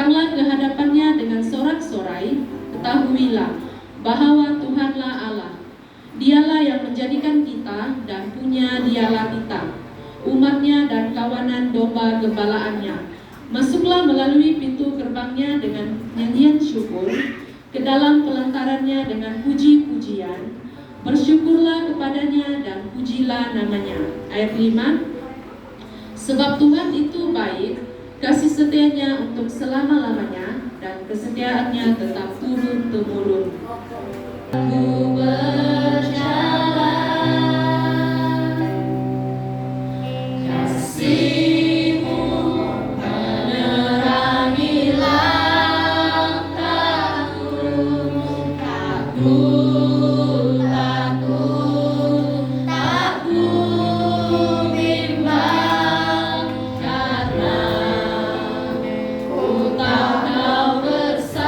Datanglah ke hadapannya dengan sorak-sorai, ketahuilah bahwa Tuhanlah Allah. Dialah yang menjadikan kita dan punya dialah kita, umatnya dan kawanan domba gembalaannya. Masuklah melalui pintu gerbangnya dengan nyanyian syukur, ke dalam pelantarannya dengan puji-pujian. Bersyukurlah kepadanya dan pujilah namanya. Ayat 5. Sebab Tuhan itu baik, kasih setianya untuk selama-lamanya, dan kesetiaannya tetap turun-temurun. Ku berjalan, kasih-Mu menerangi langkahku, tak ku takut, tak ku bimbang, karena ku tahu Kau bersamaku.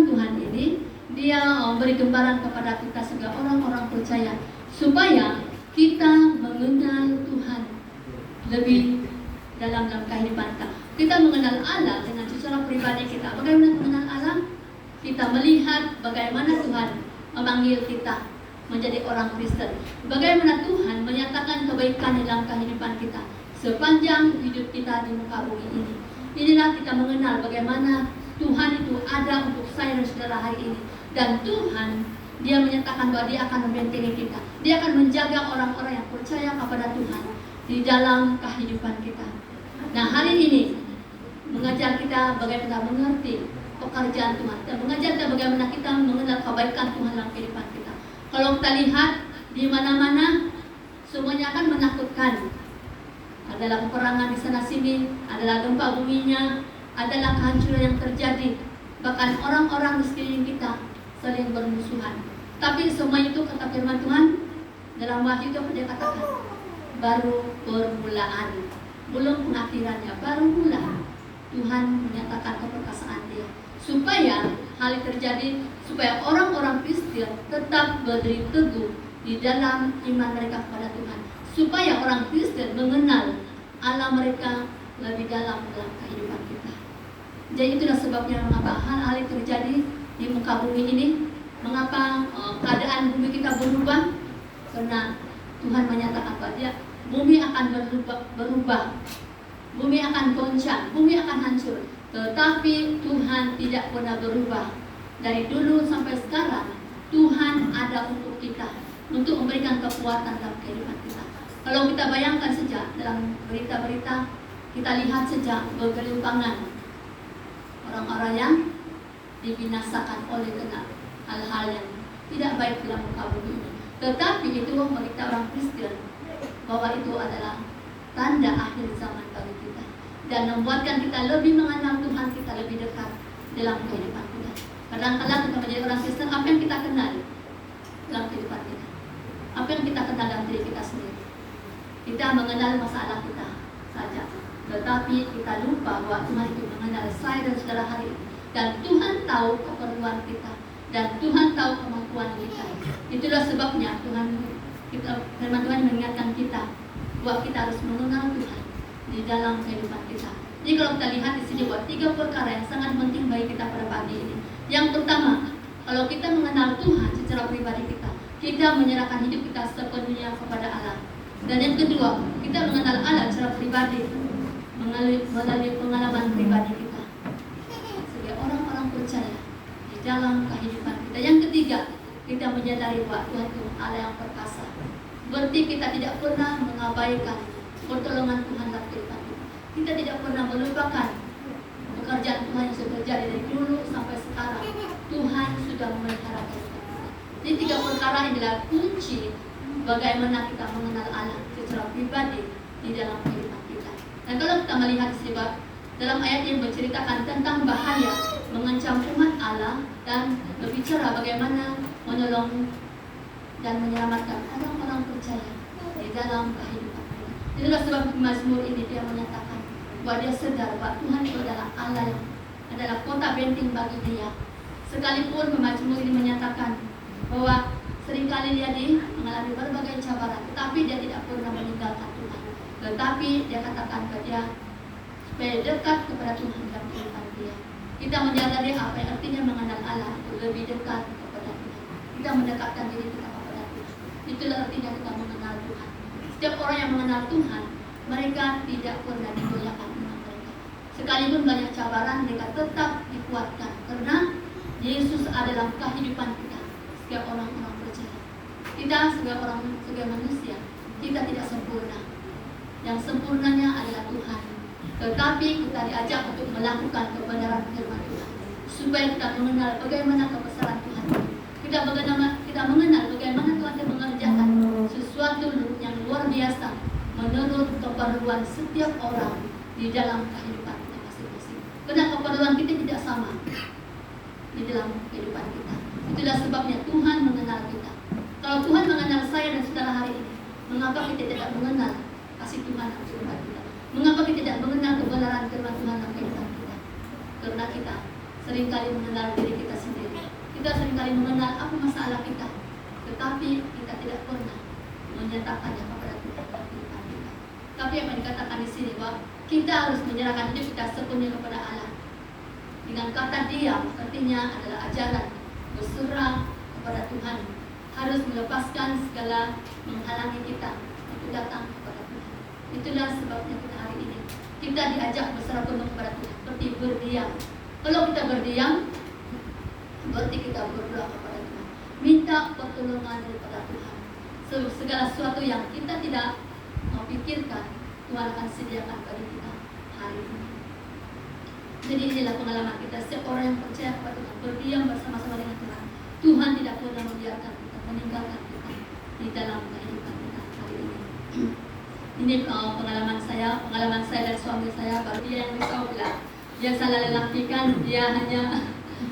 firman Tuhan ini, dia beri gambaran kepada kita sebagai orang-orang percaya supaya kita mengenal Tuhan lebih dalam kehidupan kita. Kita mengenal Allah dengan secara pribadi kita. Bagaimana mengenal Allah? Kita melihat bagaimana Tuhan memanggil kita menjadi orang Kristen. Bagaimana Tuhan menyatakan kebaikan dalam kehidupan kita sepanjang hidup kita di muka bumi ini. Inilah kita mengenal bagaimana Tuhan itu ada untuk saya dan saudara hari ini. Dan Tuhan, dia menyatakan bahwa dia akan membentengi kita. Dia akan menjaga orang-orang yang percaya kepada Tuhan di dalam kehidupan kita. Nah, hari ini mengajar kita bagaimana mengerti pekerjaan Tuhan dan mengajar kita bagaimana kita mengenal kebaikan Tuhan dalam kehidupan kita. Kalau kita lihat di mana-mana semuanya akan menakutkan. Adalah peperangan di sana sini, adalah gempa buminya, adalah kehancuran yang terjadi. Bahkan orang-orang di sekeliling kita saling bermusuhan. Tapi semua itu kata firman Tuhan dalam Wahyu itu dia katakan baru permulaan, belum pengakhirannya, baru mula Tuhan menyatakan keperkasaan dia supaya hal yang terjadi, supaya orang-orang Kristen tetap berdiri teguh di dalam iman mereka kepada Tuhan, supaya orang Kristen mengenal Allah mereka lebih dalam kehidupan kita. Jadi itulah sebabnya mengapa hal-hal yang terjadi di muka bumi ini, mengapa keadaan bumi kita berubah, karena Tuhan menyatakan bahwa bumi akan berubah, bumi akan goncang, bumi akan hancur, tetapi Tuhan tidak pernah berubah. Dari dulu sampai sekarang Tuhan ada untuk kita, untuk memberikan kekuatan dalam kehidupan kita. Kalau kita bayangkan saja dalam berita-berita, kita lihat saja bergelimpangan orang-orang yang dibinasakan oleh hal-hal yang tidak baik dalam muka bumi ini. Tetapi itu bagi kita orang Kristen bahwa itu adalah tanda akhir zaman bagi kita dan membuatkan kita lebih mengenal Tuhan kita lebih dekat dalam kehidupan kita. Kadang-kadang kita menjadi orang Kristen, apa yang kita kenal dalam kehidupan kita? Apa yang kita kenal dalam diri kita sendiri? Kita mengenal masalah kita saja, tetapi kita lupa bahwa Tuhan itu mengenal saya dan saudara hari ini. Dan Tuhan tahu keperluan kita, dan Tuhan tahu kemampuan kita. Itulah sebabnya firman Tuhan mengingatkan kita bahwa kita harus mengenal Tuhan di dalam kehidupan kita. Jadi kalau kita lihat di sini bahwa 3 perkara yang sangat penting bagi kita pada pagi ini. Yang pertama, kalau kita mengenal Tuhan secara pribadi kita menyerahkan hidup kita sepenuhnya kepada Allah. Dan yang kedua, kita mengenal Allah secara pribadi melalui pengalaman pribadi kita sebagai orang-orang percaya di dalam kehidupan kita. Yang ketiga, kita menyadari bahwa Tuhan itu Allah yang perkasa. Berarti kita tidak pernah mengabaikan pertolongan Tuhan dalam kehidupan kita. Kita tidak pernah melupakan pekerjaan Tuhan yang sudah terjadi dari dulu sampai sekarang. Tuhan sudah memelihara kehidupan kita. Jadi 3 perkara ini adalah kunci bagaimana kita mengenal Allah secara pribadi di dalam kehidupan kita. Dan kalau kita melihat sebab dalam ayat yang menceritakan tentang bahaya mengancam umat Allah dan berbicara bagaimana menolong dan menyelamatkan orang-orang percaya di dalam kehidupan kita. Itulah sebab Mazmur ini dia menyatakan bahwa dia sadar bahwa Tuhan itu adalah Allah yang adalah kota benteng bagi dia. Sekalipun Mazmur ini menyatakan bahwa seringkali dia mengalami berbagai cabaran, tetapi dia tidak pernah meninggalkan Tuhan. Tetapi dia katakan kepada dia supaya dekat kepada Tuhan dalam kehidupan dia. Kita menyadari apa yang artinya mengenal Allah, itu lebih dekat kepada Tuhan. Kita mendekatkan diri kita kepada Tuhan. Itulah artinya kita mengenal Tuhan. Setiap orang yang mengenal Tuhan, mereka tidak pernah digoyahkan iman mereka. Sekalipun banyak cabaran, mereka tetap dikuatkan karena Yesus adalah kehidupan kita. Setiap orang-orang percaya. Kita sebagai manusia, kita tidak sempurna. Yang sempurnanya adalah Tuhan. Tetapi kita diajak untuk melakukan kebenaran firman Tuhan, supaya kita mengenal bagaimana kebesaran Tuhan. Kita mengenal bagaimana Tuhan yang mengerjakan sesuatu yang luar biasa menurut keperluan setiap orang di dalam kehidupan kita masing-masing. Karena keperluan kita tidak sama di dalam kehidupan kita. Itulah sebabnya Tuhan mengenal kita. Kalau Tuhan mengenal saya dan saudara hari ini, mengapa kita tidak mengenal kasih Tuhan dalam kehidupan kita? Mengapa kita tidak mengenal kebenaran firman Tuhan dalam kehidupan kita? Karena kita seringkali mengenal diri kita sendiri. Kita seringkali mengenal apa masalah kita, tetapi kita tidak pernah menyatakannya kepada Tuhan dalam kehidupan kita. Tapi apa yang dikatakan di sini, bahwa kita harus menyerahkan hidup kita sepenuhnya kepada Allah. Dengan kata diam, artinya adalah ajaran berserah kepada Tuhan, harus melepaskan segala menghalangi kita untuk datang kepada Tuhan. Itulah sebabnya kita hari ini kita diajak berserah penuh kepada Tuhan, seperti berdiam. Kalau kita berdiam, berarti kita berdoa kepada Tuhan, minta pertolongan daripada Tuhan. Segala sesuatu yang kita tidak pikirkan, Tuhan akan sediakan bagi kita hari ini. Jadi inilah pengalaman kita, setiap orang yang percaya kepada Tuhan, berdiam bersama-sama dengan Tuhan. Tuhan tidak pernah membiarkan kita, meninggalkan kita di dalam kehidupan kita hari ini. Ini pengalaman saya dan suami saya. Baru dia yang risau bilang, dia salah lelakikan, dia hanya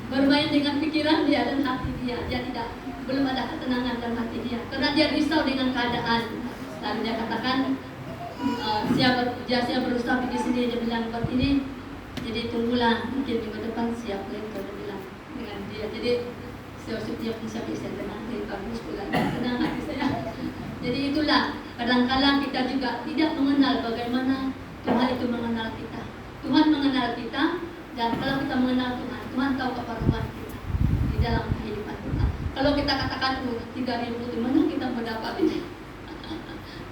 bermain dengan pikiran dia dan hati dia. Dia belum ada ketenangan dalam hati dia, karena dia risau dengan keadaan. Lalu dia katakan, saya berusaha pergi sini, dia bilang buat ini, jadi tunggulah mungkin minggu depan siap mereka, dia bilang dengan dia. Jadi saya setiap bisa tenang, dari bagus pulang, tenang hati saya. Jadi itulah, kadang-kadang kita juga tidak mengenal bagaimana Tuhan itu mengenal kita. Tuhan mengenal kita, dan kalau kita mengenal Tuhan, Tuhan tahu keperluan kita di dalam kehidupan kita. Kalau kita katakan 3.000 di mana kita mendapat ini?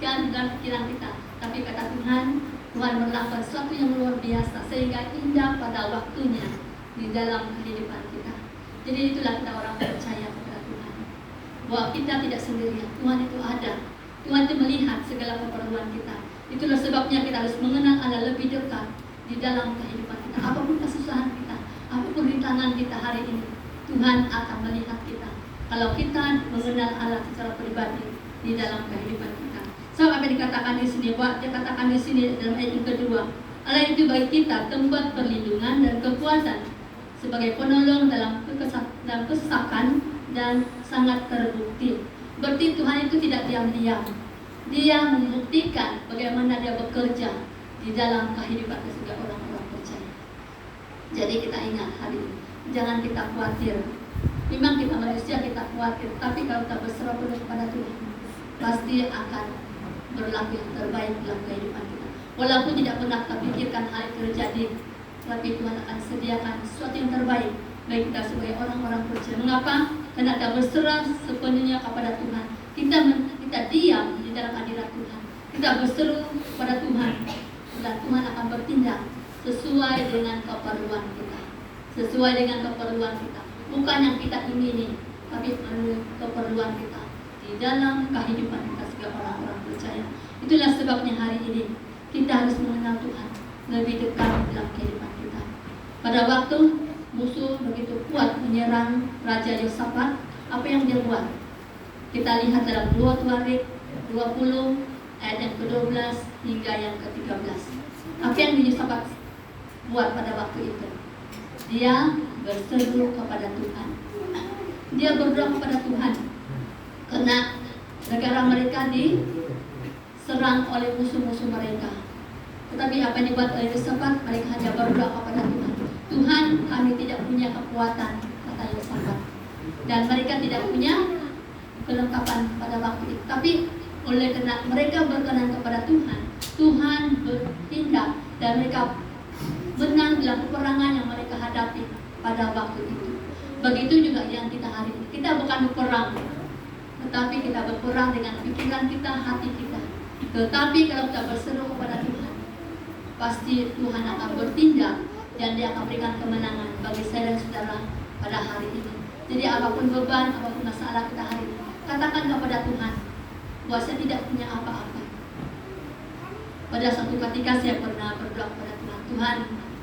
Kan dalam pikiran kita. Tapi kata Tuhan melakukan sesuatu yang luar biasa sehingga indah pada waktunya di dalam kehidupan kita. Jadi itulah kita orang percaya kepada Tuhan, bahwa kita tidak sendirian. Tuhan itu ada. Tuhan itu melihat segala keperluan kita. Itulah sebabnya kita harus mengenal Allah lebih dekat di dalam kehidupan kita. Apapun kesusahan kita, apapun rintangan kita hari ini, Tuhan akan melihat kita kalau kita mengenal Allah secara pribadi di dalam kehidupan kita. So, apa yang dikatakan di sini, Pak? Dia katakan di sini dalam ayat yang kedua, Allah itu bagi kita tempat perlindungan dan kekuatan sebagai penolong dalam kesesakan dan sangat terbukti. Berarti Tuhan itu tidak diam-diam. Dia membuktikan bagaimana dia bekerja di dalam kehidupan setiap orang-orang percaya. Jadi kita ingat hari ini, jangan kita khawatir. Memang kita manusia, kita khawatir, tapi kalau kita berserah penuh kepada Tuhan, pasti akan berlaku yang terbaik dalam kehidupan kita. Walaupun tidak pernah kita pikirkan hal itu terjadi, tapi Tuhan akan sediakan sesuatu yang terbaik bagi kita sebagai orang-orang percaya. Mengapa? Karena kita berserah sepenuhnya kepada Tuhan. Kita diam di dalam hadirat Tuhan. Kita berseru kepada Tuhan, dan Tuhan akan bertindak sesuai dengan keperluan kita. Sesuai dengan keperluan kita. Bukan yang kita ingini, tapi menurut keperluan kita di dalam kehidupan kita sebagai orang-orang percaya. Itulah sebabnya hari ini kita harus mengenal Tuhan lebih dekat dalam kehidupan kita. Pada waktu musuh begitu kuat menyerang Raja Yosafat, apa yang dia buat? Kita lihat dalam 2 Tuarik 20 ayat yang ke-12 hingga yang ke-13. Apa yang Yosafat buat pada waktu itu? Dia berseru kepada Tuhan. Dia berdoa kepada Tuhan karena negara mereka diserang oleh musuh-musuh mereka. Tetapi apa yang dibuat oleh Yosafat? Mereka hanya berdoa kepada Tuhan. Tuhan, kami tidak punya kekuatan, kata Yosafat, dan mereka tidak punya kelengkapan pada waktu itu. Tapi oleh karena mereka berkenan kepada Tuhan, Tuhan bertindak dan mereka menang dalam peperangan yang mereka hadapi pada waktu itu. Begitu juga yang kita hari ini. Kita bukan berperang, tetapi kita berperang dengan pikiran kita, hati kita. Tetapi kalau kita berseru kepada Tuhan, pasti Tuhan akan bertindak dan Dia akan berikan kemenangan bagi saya dan saudara pada hari ini. Jadi apapun beban, apapun masalah kita hari ini, katakan kepada Tuhan bahwa saya tidak punya apa-apa. Pada suatu ketika saya pernah berdoa kepada Tuhan, Tuhan,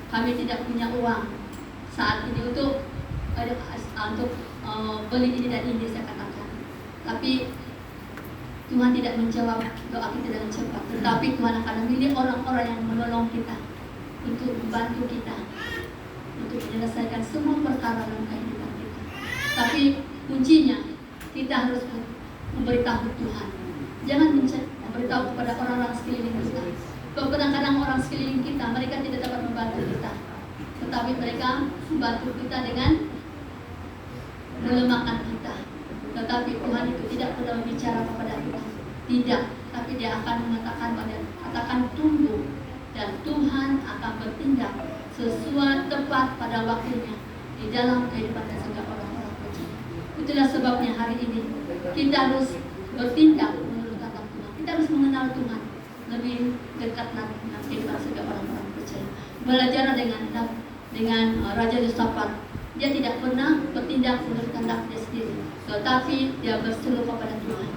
kami tidak punya uang saat ini untuk beli ini dan ini, saya katakan. Tapi Tuhan tidak menjawab doa kita dengan cepat, tetapi Tuhan akan memilih orang-orang yang menolong kita untuk membantu kita untuk menyelesaikan semua perkara dalam kehidupan kita. Tapi kuncinya kita harus memberitahu Tuhan. Jangan memberitahu kepada orang-orang sekeliling kita. Kadang-kadang orang sekeliling kita, mereka tidak dapat membantu kita, tetapi mereka membantu kita dengan melemahkan kita. Tetapi Tuhan itu tidak pernah berbicara kepada kita. Tidak, tapi Dia akan mengatakan katakan tunggu, dan Tuhan akan bertindak sesuai tepat pada waktunya di dalam kehidupan segala orang-orang percaya. Itulah sebabnya hari ini kita harus bertindak menurut kata Tuhan. Kita harus mengenal Tuhan lebih dekat lagi dengan kehidupan segala orang-orang percaya. Belajar dengan Raja Yosafat. Dia tidak pernah bertindak menurut kehendak dia sendiri, tetapi dia berseru kepada Tuhan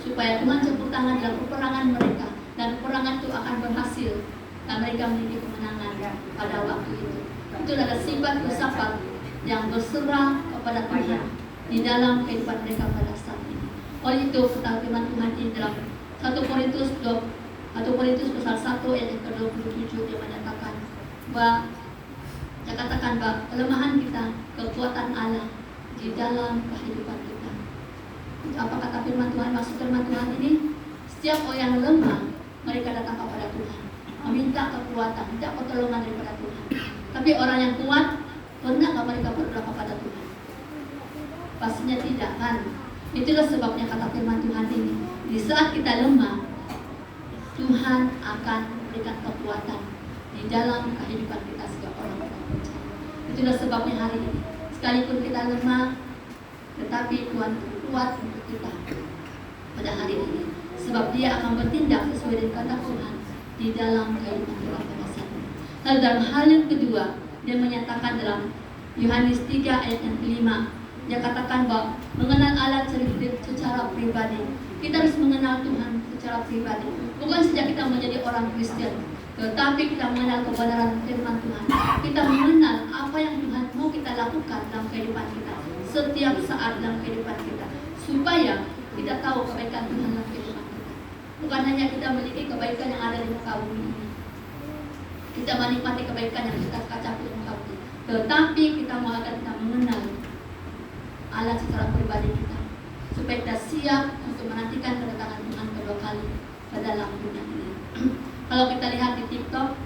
supaya Tuhan campur tangan dalam peperangan mereka, dan peperangan itu akan berhasil dan mereka memiliki kemenangan pada waktu itu. Itu adalah sifat Yosafat yang berserah kepada Tuhan di dalam kehidupan mereka pada saat ini. Oleh itu firman Tuhan ini dalam 1 Korintus pasal 1 ayat yang ke-27 dia menyatakan bahwa kelemahan kita, kekuatan Allah di dalam kehidupan kita. Apa kata firman Tuhan? Maksud firman Tuhan ini, setiap orang yang lemah, mereka datang kepada Tuhan, meminta kekuatan, minta pertolongan daripada Tuhan. Tapi orang yang kuat, pernahkah mereka berdoa kepada Tuhan? Pastinya tidak, kan? Itulah sebabnya kata firman Tuhan ini, di saat kita lemah, Tuhan akan memberikan kekuatan di dalam kehidupan kita sebagai orang-orang percaya. Itulah sebabnya hari ini, sekalipun kita lemah, tetapi Tuhan kuat untuk kita pada hari ini, sebab Dia akan bertindak sesuai dengan kata Tuhan di dalam kehidupan kita pada saat ini. Lalu dalam hal yang kedua, Dia menyatakan dalam Yohanes 3 ayat yang kelima, Dia katakan bahwa mengenal Allah secara pribadi. Kita harus mengenal Tuhan secara pribadi, bukan sejak kita menjadi orang Kristen, tetapi kita mengenal kebenaran firman Tuhan. Kita mengenal apa yang Tuhan mau kita lakukan dalam kehidupan kita setiap saat dalam kehidupan kita, supaya kita tahu kebaikan Tuhan dalam kehidupan kita. Bukan hanya kita memiliki kebaikan yang ada di muka bumi ini, kita menikmati kebaikan yang kita capai di muka bumi, tetapi kita mau agar kita mengenal Allah secara pribadi kita, supaya kita siap untuk menantikan kedatangan Tuhan kedua kali ke dalam dunia ini. Kalau kita lihat di TikTok,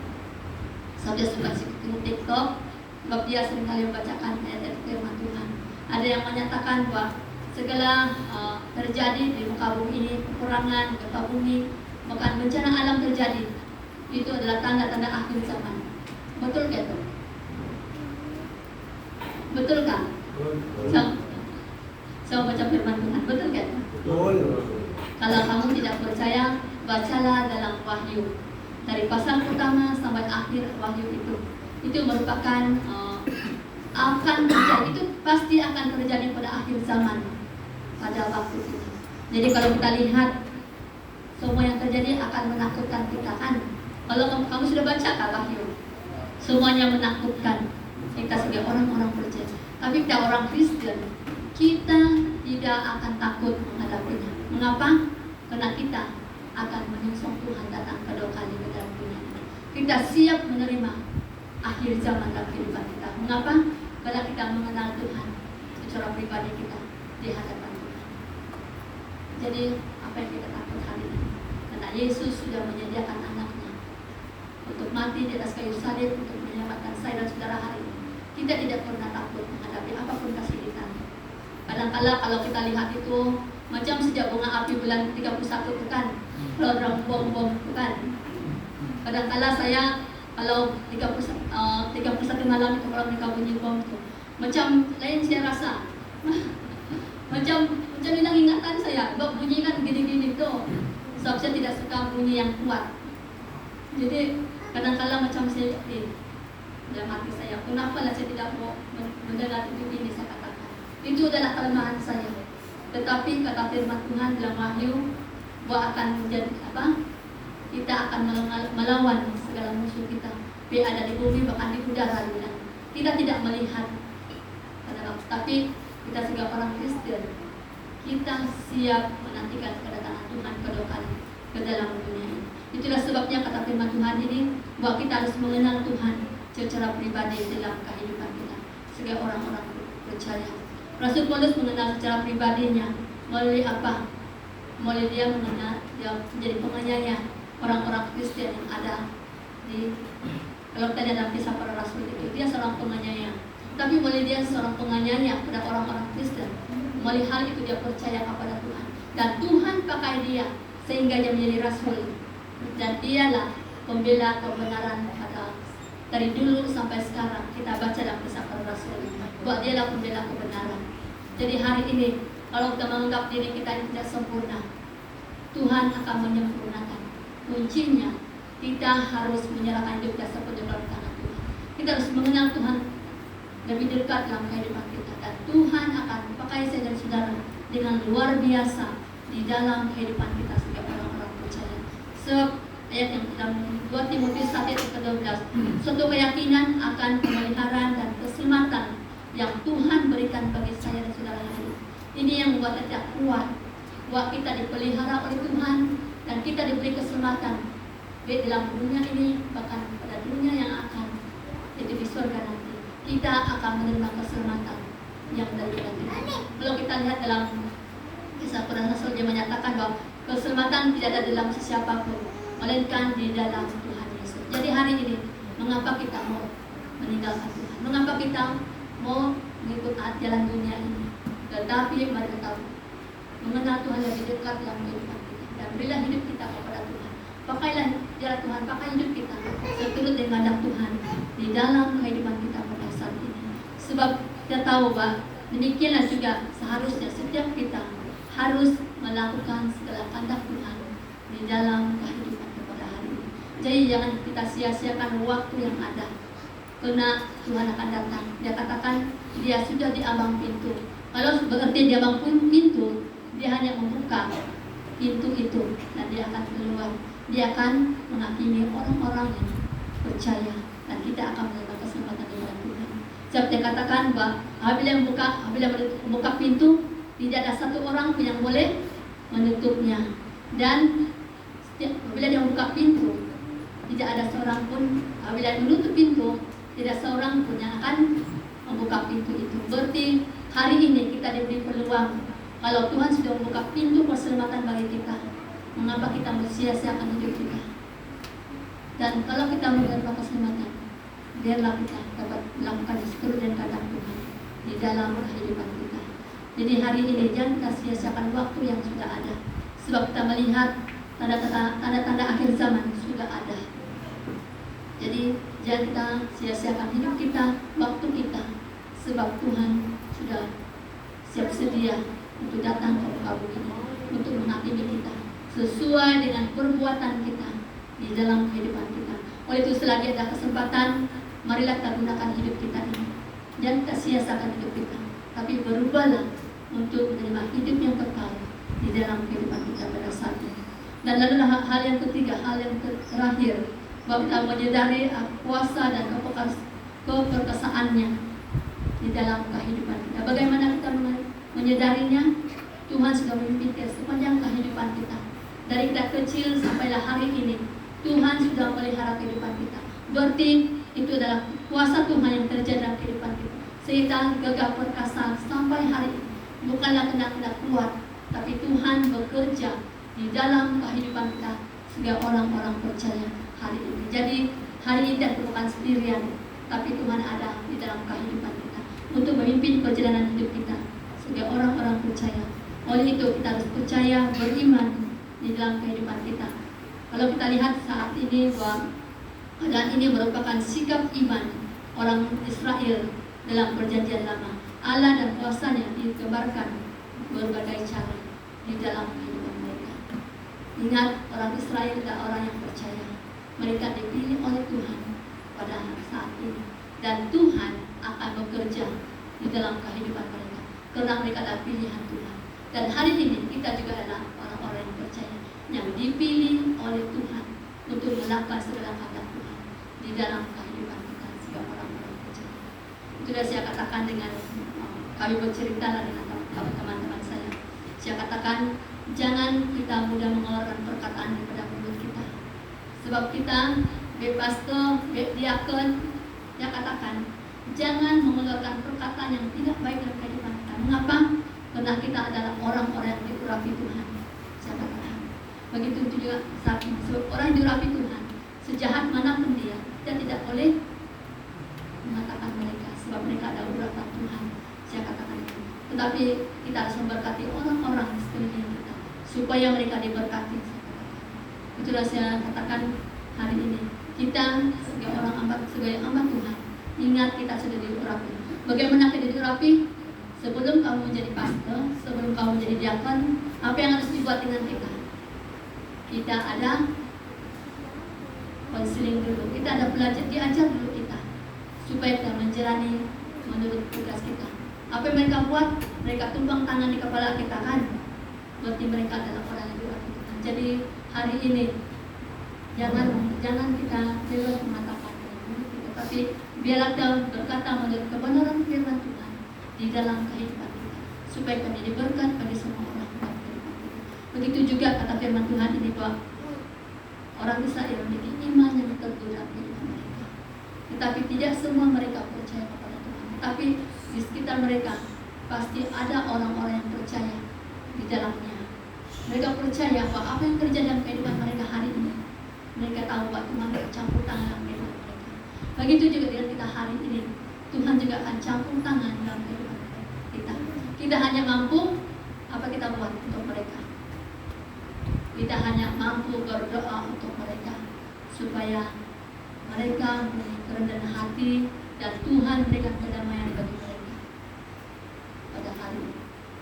saya suka di TikTok, sebab dia seringkali membacakan ayat firman Tuhan. Ada yang menyatakan bahwa segala terjadi di muka bumi ini, peperangan, gempa bumi, bahkan bencana alam terjadi, itu adalah tanda-tanda akhir zaman. Betul kan? Betul kan? Saya baca firman Tuhan, betul kan? Betul. Kalau kamu tidak percaya, bacalah dalam Wahyu dari pasal pertama sampai akhir Wahyu itu. Itu merupakan akan terjadi, itu pasti akan terjadi pada akhir zaman, pada waktu itu. Jadi kalau kita lihat semua yang terjadi akan menakutkan kita, kan? Kalau kamu sudah baca kan Wahyu, semuanya menakutkan kita sebagai orang-orang percaya. Tapi kita orang Kristen, kita tidak akan takut menghadapinya. Mengapa? Karena kita akan menyongsong Tuhan datang kedua kali ke dalam dunia ini. Kita siap menerima akhir zaman dalam kehidupan kita. Mengapa? Karena kita mengenal Tuhan secara pribadi kita di hadapan Tuhan. Jadi apa yang kita takut hari ini? Karena Yesus sudah menyediakan anaknya untuk mati di atas kayu salib untuk menyelamatkan saya dan saudara hari ini. Kita tidak pernah takut menghadapi apapun kesulitan. Kadang-kala kalau kita lihat itu macam sejak bunga api bulan 31 itu kan, program bom-bom itu kan. Kadang-kala saya kalau 31 malam itu kalau mereka bunyi bom itu, macam lain saya rasa. macam hilang ingatan saya, bab bunyi kan gini-gini tuh. Sebab saya tidak suka bunyi yang kuat. Jadi kadang-kala macam saya dalam hati saya, kenapa lah saya tidak mau mendengar itu ini saya katakan. Itu adalah kelemahan saya. Tetapi kata firman Tuhan dalam Wahyu bahwa akan menjadi apa? Kita akan melawan segala musuh kita. Baik ada di bumi bahkan di udara juga. Kita tidak melihat. Tapi kita sebagai orang Kristen, kita siap menantikan kedatangan Tuhan kedua kali ke dalam dunia ini. Itulah sebabnya kata firman Tuhan ini bahwa kita harus mengenal Tuhan secara pribadi dalam kehidupan kita sebagai orang-orang percaya. Rasul Paulus mengenal secara pribadinya melalui apa? Melalui dia mengenal, dia menjadi penganiaya orang-orang Kristen yang ada di, kalau kita lihat dalam kisah para rasul itu, dia seorang penganiaya. tapi mulai dia seorang penganiaya kepada orang-orang Kristen. Mulai hal itu dia percaya kepada Tuhan, dan Tuhan pakai dia sehingga dia menjadi rasul, dan dialah pembela kebenaran dari dulu sampai sekarang. Kita baca dalam Kisah Para Rasul bahwa dialah pembela kebenaran. Jadi hari ini kalau kita menganggap diri kita ini tidak sempurna, Tuhan akan menyempurnakan. Kuncinya kita harus menyerahkan hidup kita sepenuhnya dalam tangan Tuhan. Kita harus mengenal Tuhan lebih dekat dalam kehidupan kita, dan Tuhan akan pakai saya dan saudara dengan luar biasa di dalam kehidupan kita sebagai orang-orang percaya. Sebab ayat yang dalam 2 Timotius 1 ayat ke-12, suatu keyakinan akan pemeliharaan dan keselamatan yang Tuhan berikan bagi saya dan saudara hari ini. Ini yang membuat kita kuat, bahwa kita dipelihara oleh Tuhan dan kita diberi keselamatan baik dalam dunia ini bahkan pada dunia yang akan, yaitu di surga nanti. Kita akan menerima keselamatan yang dari Tuhan. Kalau kita lihat dalam Kisah Para Rasul, dia menyatakan bahwa keselamatan tidak ada dalam siapapun, melainkan di dalam Tuhan Yesus. Jadi hari ini, mengapa kita mau meninggalkan Tuhan? Mengapa kita mau mengikut jalan dunia ini? Tetapi mari kita mengenal Tuhan lebih dekat dalam kehidupan kita, dan berilah hidup kita kepada Tuhan. Pakailah jalan Tuhan, pakai hidup kita seturut dengan kehendak Tuhan di dalam kehidupan kita pada saat ini. Sebab kita tahu bahwa demikianlah juga seharusnya setiap kita harus melakukan segala kehendak Tuhan di dalam kehidupan pada hari ini. Jadi jangan kita sia-siakan waktu yang ada, karena Tuhan akan datang. Dia katakan dia sudah di ambang pintu. Kalau berarti di ambang pintu, dia hanya membuka pintu itu dan dia akan keluar. Dia akan menghakimi orang-orang yang percaya, dan kita akan menerima keselamatan dari Tuhan. Sebab dia katakan bahwa apabila membuka pintu, tidak ada satu orang pun yang boleh menutupnya. Dan apabila dia membuka pintu, tidak ada seorang pun, apabila menutup pintu, tidak seorang pun yang akan membuka pintu itu. Berarti hari ini kita diberi peluang. Kalau Tuhan sudah membuka pintu keselamatan bagi kita, mengapa kita sia-siakan hidup kita? Dan kalau kita menerima keselamatan, biarlah kita dapat melakukan seturut dan kehendak Tuhan di dalam kehidupan kita. Jadi hari ini jangan kita sia-siakan waktu yang sudah ada, sebab kita melihat tanda-tanda akhir zaman sudah ada. Jadi jangan kita sia-siakan hidup kita, waktu kita, sebab Tuhan sudah siap sedia untuk datang ke muka bumi ini, untuk menghakimi kita sesuai dengan perbuatan kita di dalam kehidupan kita. Oleh itu selagi ada kesempatan, marilah kita gunakan hidup kita ini. Jangan kita sia-siakan hidup kita, tapi berubahlah untuk menerima hidup yang kekal di dalam kehidupan kita pada saat ini. Dan lalu hal yang ketiga, hal yang terakhir, bahwa kita menyadari kuasa dan keperkasaannya di dalam kehidupan kita. Bagaimana kita menyadarinya? Tuhan sudah memimpin kita sepanjang kehidupan kita. Dari kita kecil sampailah hari ini, Tuhan sudah melihara kehidupan kita. Berarti itu adalah kuasa Tuhan yang terjadi dalam kehidupan kita, sehingga gagah perkasa sampai hari ini. Bukanlah kena kuat, tapi Tuhan bekerja di dalam kehidupan kita sebagai orang-orang percaya hari ini. Jadi hari ini tidak bukan sendirian, tapi Tuhan ada di dalam kehidupan kita untuk memimpin perjalanan hidup kita sebagai orang-orang percaya. Oleh itu kita harus percaya, beriman di dalam kehidupan kita. Kalau kita lihat saat ini bahwa keadaan ini merupakan sikap iman orang Israel dalam perjanjian lama. Allah dan kuasanya digambarkan berbagai cara di dalam kehidupan mereka. Ingat, orang Israel adalah orang yang percaya. Mereka dipilih oleh Tuhan pada saat ini, dan Tuhan akan bekerja di dalam kehidupan mereka karena mereka adalah pilihan Tuhan. Dan hari ini kita juga adalah orang-orang yang percaya, yang dipilih oleh Tuhan untuk melakukan segala kehendak Tuhan di dalam kehidupan kita sebagai orang-orang percaya. Itulah saya katakan dengan kami bercerita dengan teman-teman saya. Saya katakan jangan kita mudah mengeluarkan perkataan daripada mulut kita, sebab kita pastor, diakon, dia katakan jangan mengeluarkan perkataan yang tidak baik dalam kehidupan kita. Mengapa? Karena kita adalah orang-orang yang diurapi Tuhan. Saya katakan begitu juga saat ini. Sebab orang yang diurapi Tuhan, sejahat manapun dia, kita tidak boleh mengatakan mereka, sebab mereka ada urapan Tuhan. Saya katakan itu. Tetapi kita harus memberkati orang-orang di sekeliling kita supaya mereka diberkati. Itulah saya katakan hari ini. Kita sebagai sebagai hamba Tuhan, ingat kita sudah diurapi. Bagaimana kita diurapi? Sebelum kamu menjadi pastor, sebelum kamu menjadi diakon, apa yang harus dibuat dengan kita? Kita ada konseling dulu, kita ada belajar, diajar dulu kita supaya kita menjalani menurut tugas kita. Apa yang mereka buat? Mereka tumpang tangan di kepala kita kan? Berarti mereka adalah orang yang diurapi Tuhan. Jadi hari ini jangan kita bebas mengatakan itu, tapi biarlah kita berkata menurut kebenaran firman Tuhan di dalam kehidupan kita, supaya kami diberkat bagi semua orang dalam kehidupan kita. Begitu juga kata firman Tuhan ini bahwa orang Israel memiliki iman yang teguh dalam kehidupan mereka, tetapi tidak semua mereka percaya kepada Tuhan. Tetapi di sekitar mereka pasti ada orang-orang yang percaya di dalamnya. Mereka percaya bahwa apa yang terjadi dalam kehidupan mereka hari ini, mereka tahu bahwa Tuhan bercampur tangan dalam kehidupan mereka. Begitu juga dengan kita hari ini, Tuhan juga akan campur tangan dalam kehidupan kita. Kita hanya mampu apa kita buat untuk mereka. Kita hanya mampu berdoa untuk mereka supaya mereka memiliki kerendahan hati dan Tuhan berikan kedamaian bagi mereka pada hari ini.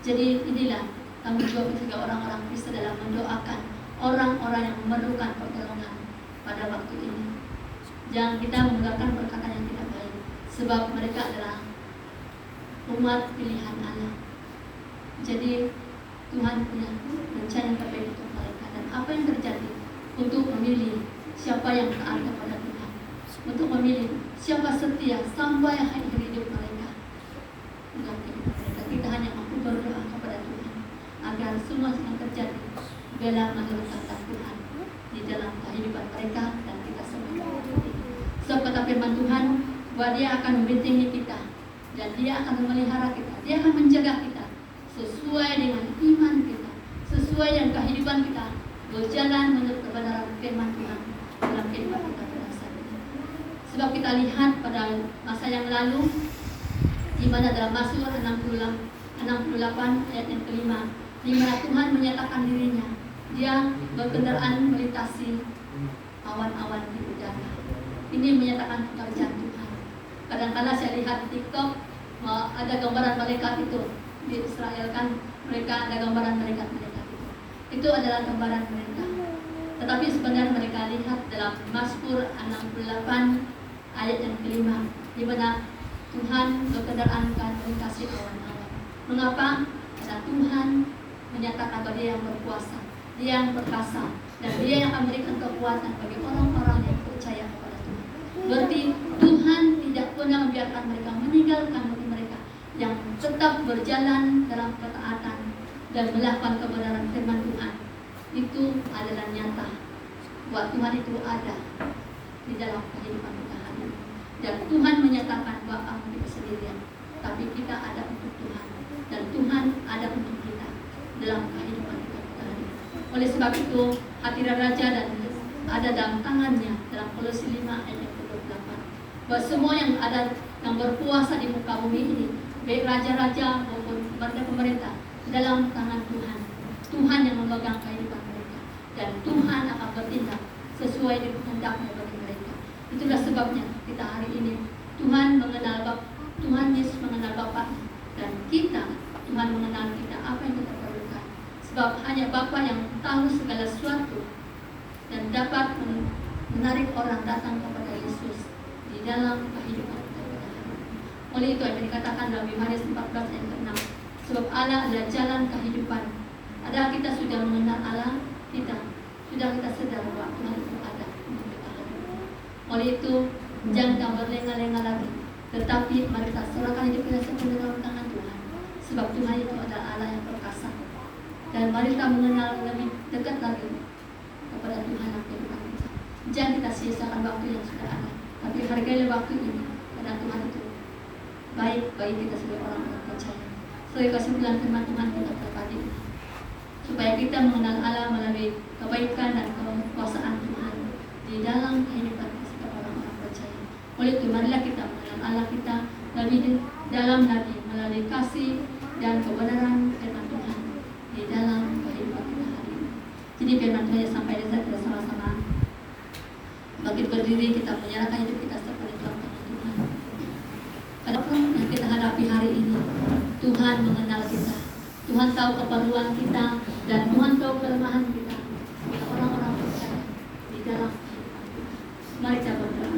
Jadi inilah tanggung jawab juga orang-orang Kristen dalam mendoakan orang-orang yang memerlukan pertolongan pada waktu ini. Jangan kita menggunakan perkataan yang tidak baik, sebab mereka adalah umat pilihan Allah. Jadi Tuhan punya rencana yang terbaik untuk mereka, dan apa yang terjadi untuk memilih siapa yang taat kepada Tuhan, untuk memilih siapa setia sampai akhir hidup mereka. Dalam kehidupan mereka, kita hanya mampu berdoa kepada Tuhan agar semua yang terjadi bela menurut kata Tuhan di dalam kehidupan mereka dan kita semua. Sebab kata firman Tuhan bahwa Dia akan membentengi kita dan Dia akan memelihara kita, Dia akan menjaga kita sesuai dengan iman kita, sesuai dengan kehidupan kita, berjalan menurut kebenaran firman Tuhan dalam kehidupan kita pada saat ini. Sebab kita lihat pada masa yang lalu, di mana dalam Mazmur 68 ayat yang kelima, di mana Tuhan menyatakan dirinya, Dia berkendaraan melintasi awan-awan di udara. Ini menyatakan pekerjaan Tuhan. Kadang-kadang saya lihat di TikTok ada gambaran malaikat itu di Israel kan, mereka ada gambaran malaikat itu. Itu adalah gambaran mereka. Tetapi sebenarnya mereka lihat dalam Mazmur 68 ayat yang kelima, di mana Tuhan berkendaraan melintasi awan-awan. Mengapa? Karena Tuhan menyatakan bahwa Dia yang berkuasa, Dia yang perkasa, dan Dia yang akan memberikan kekuatan bagi orang-orang yang percaya kepada Tuhan. Berarti Tuhan tidak pernah membiarkan mereka meninggalkan bagi mereka yang tetap berjalan dalam ketaatan dan melakukan kebenaran firman Tuhan. Itu adalah nyata bahwa Tuhan itu ada di dalam kehidupan kita hari ini. Dan Tuhan menyatakan bahwa kamu tidak sendirian, tapi kita ada untuk Tuhan, dan Tuhan ada untuk kita dalam kehidupan kita hari ini. Oleh sebab itu, hadirat raja dan ada dalam tangannya dalam Kolose 5 ayat 28, bahwa semua yang ada yang berkuasa di muka bumi ini, baik raja-raja maupun pemerintah, dalam tangan Tuhan. Tuhan yang memegang kehidupan mereka, dan Tuhan akan bertindak sesuai dengan kehendaknya bagi mereka. Itulah sebabnya kita hari ini Tuhan mengenal Tuhan Yesus mengenal Bapa, dan kita Tuhan mengenal kita apa yang kita perlukan. Sebab hanya Bapa yang tahu segala sesuatu dan dapat menarik orang datang kepada Yesus di dalam kehidupan kita pada hari ini. Oleh itu yang dikatakan dalam Yohanes 14 ayat 6, sebab Allah adalah jalan kehidupan. Ada kita sudah mengenal Allah, sudah kita sedar bahwa Tuhan itu ada untuk kita hari ini. Oleh itu jangan berlenga-lenga lagi, tetapi mari kita serahkan hidup kita sepenuhnya dalam tangan Tuhan. Sebab Tuhan itu adalah Allah yang perkasa. Dan mari kita mengenal lebih dekat lagi kepada Tuhan yang kehidupan kita. Jangan kita sia-siakan waktu yang sudah ada, tapi hargailah waktu ini, karena Tuhan itu baik bagi kita sebagai orang-orang percaya. Sebagai kesimpulan firman Tuhan kita terpadu, supaya kita mengenal Allah melalui kebaikan dan kekuasaan Tuhan di dalam kehidupan kita sebagai orang-orang percaya. Oleh itu marilah kita mengenal Allah kita lebih dalam lagi melalui kasih dan kebenaran firman Tuhan di dalam kehidupan kita hari ini. Jadi firman Tuhan sampai di saat kita sama-sama bangkit berdiri, kita menyerahkan hidup kita kepada Tuhan. Pada apa yang kita hadapi hari ini, Tuhan mengenal kita. Tuhan tahu keperluan kita dan Tuhan tahu kelemahan kita. Kita orang-orang percaya di dalam kehidupan kita. Mari kita berdoa.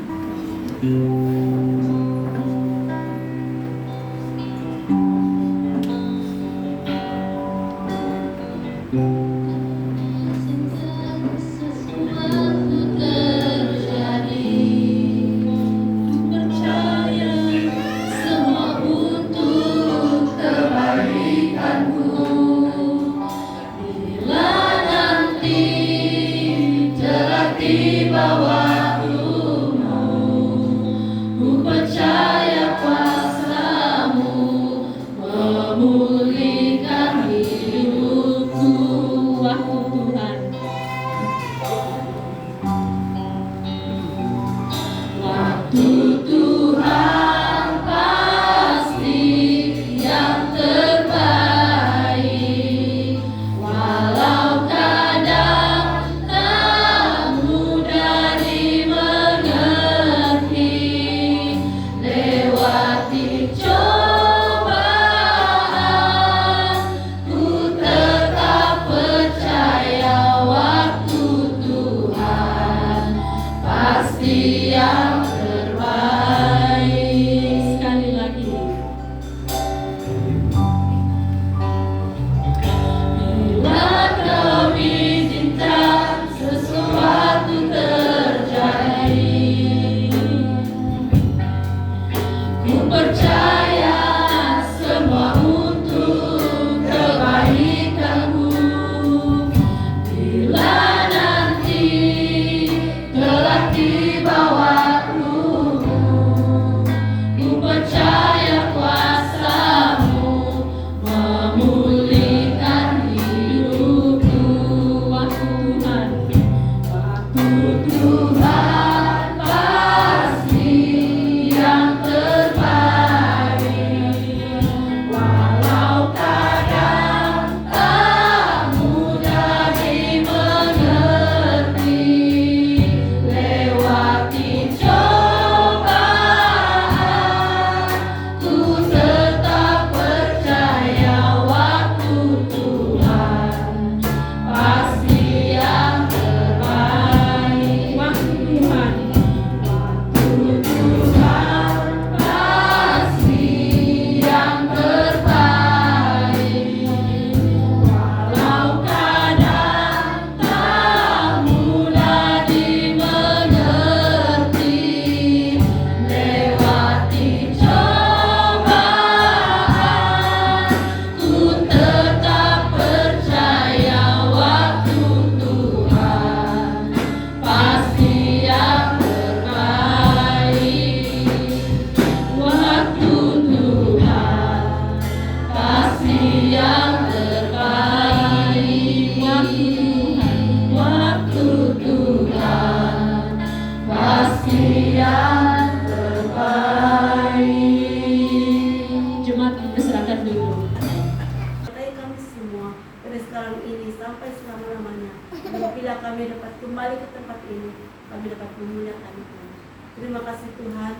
Bila kami dapat kembali ke tempat ini, kami dapat memuliakan Tuhan. Terima kasih Tuhan.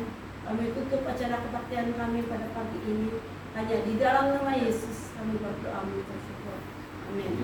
Kami tutup acara kebaktian kami pada pagi ini. Hanya di dalam nama Yesus kami berdoa mengucap syukur. Amin.